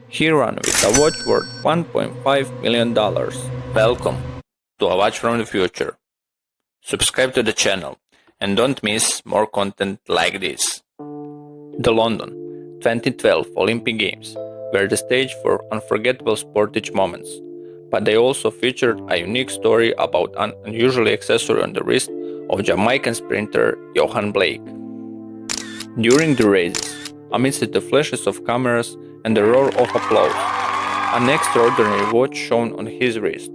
He ran with a watch worth $1.5 million. Welcome to A Watch from the Future. Subscribe to the channel and don't miss more content like this. The London 2012 Olympic Games were the stage for unforgettable sportage moments, but they also featured a unique story about an unusual accessory on the wrist of Jamaican sprinter YOHAN Blake. During the races, amidst the flashes of cameras and the roar of applause, an extraordinary watch shone on his wrist,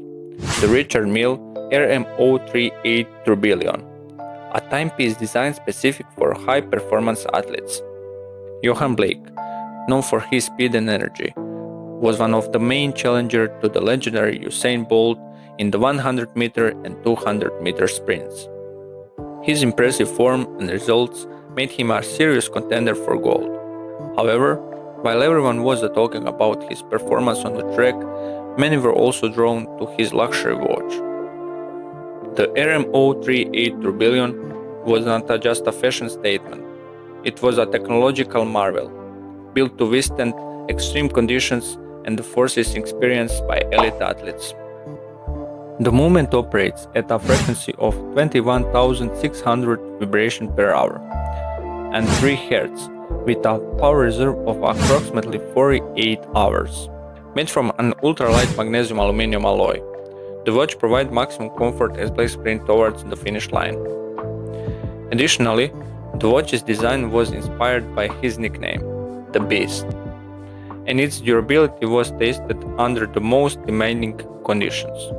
the Richard Mille RM 038 Tourbillon, a timepiece designed specific for high-performance athletes. YOHAN Blake, known for his speed and energy, was one of the main challengers to the legendary Usain Bolt in the 100-meter and 200-meter sprints. His impressive form and results made him a serious contender for gold. However, while everyone was talking about his performance on the track, many were also drawn to his luxury watch. The RM038 Tourbillon was not just a fashion statement, it was a technological marvel, built to withstand extreme conditions and the forces experienced by elite athletes. The movement operates at a frequency of 21,600 vibrations per hour and 3 Hz, with a power reserve of approximately 48 hours. Made from an ultralight magnesium aluminum alloy, the watch provides maximum comfort as Blake sprints towards the finish line. Additionally, the watch's design was inspired by his nickname, the Beast, and its durability was tested under the most demanding conditions.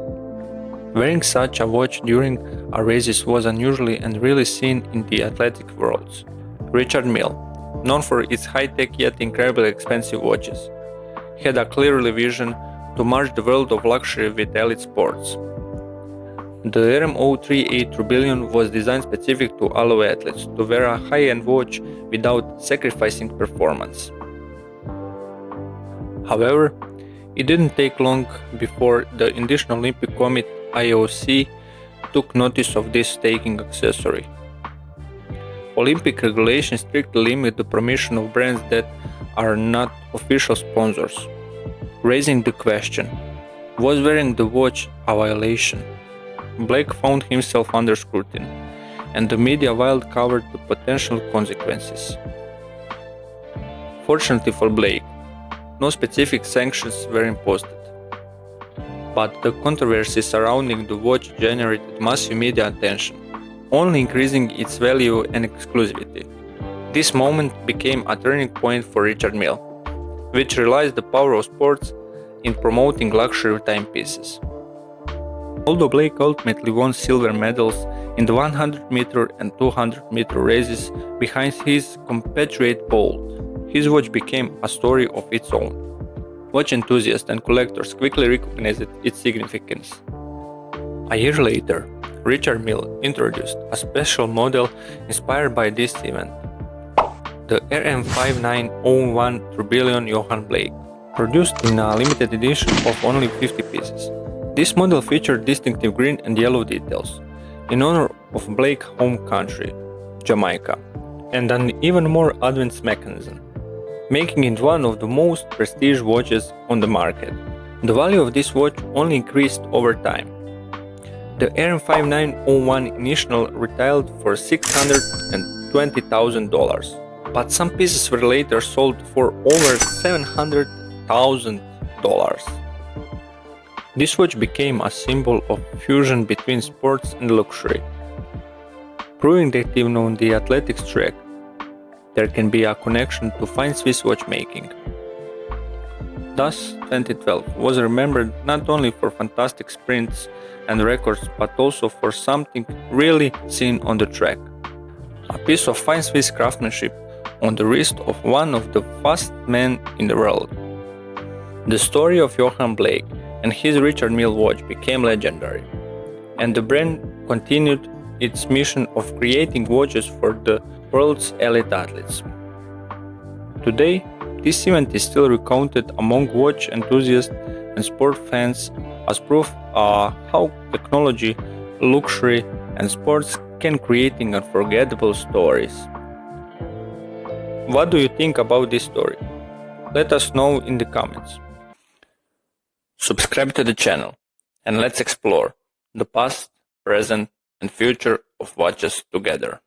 Wearing such a watch during a race was unusually and rarely seen in the athletic world. Richard Mille, known for its high-tech yet incredibly expensive watches, had a clear vision to merge the world of luxury with elite sports. The RM038 Tourbillon was designed specific to allow athletes to wear a high-end watch without sacrificing performance. However, it didn't take long before the International Olympic Committee (IOC) took notice of this taking accessory. Olympic regulations strictly limit the permission of brands that are not official sponsors, raising the question, was wearing the watch a violation? Blake found himself under scrutiny, and the media widely covered the potential consequences. Fortunately for Blake, no specific sanctions were imposed, but the controversy surrounding the watch generated massive media attention, only increasing its value and exclusivity. This moment became a turning point for Richard Mille, which realized the power of sports in promoting luxury timepieces. Although Blake ultimately won silver medals in the 100-meter and 200-meter races behind his compatriot Bolt, his watch became a story of its own. Watch enthusiasts and collectors quickly recognized its significance. A year later, Richard Mille introduced a special model inspired by this event, the RM5901 Tourbillon YOHAN Blake, produced in a limited edition of only 50 pieces. This model featured distinctive green and yellow details, in honor of Blake's home country, Jamaica, and an even more advanced mechanism, making it one of the most prestigious watches on the market. The value of this watch only increased over time. The RM5901 initially retailed for $620,000, but some pieces were later sold for over $700,000. This watch became a symbol of fusion between sports and luxury, proving that even on the athletics track, there can be a connection to fine Swiss watchmaking. Thus, 2012 was remembered not only for fantastic sprints and records, but also for something really seen on the track. A piece of fine Swiss craftsmanship on the wrist of one of the fastest men in the world. The story of YOHAN Blake and his Richard Mille watch became legendary, and the brand continued its mission of creating watches for the world's elite athletes. Today, this event is still recounted among watch enthusiasts and sport fans as proof how technology, luxury, and sports can create unforgettable stories. What do you think about this story? Let us know in the comments. Subscribe to the channel and let's explore the past, present and future of watches together.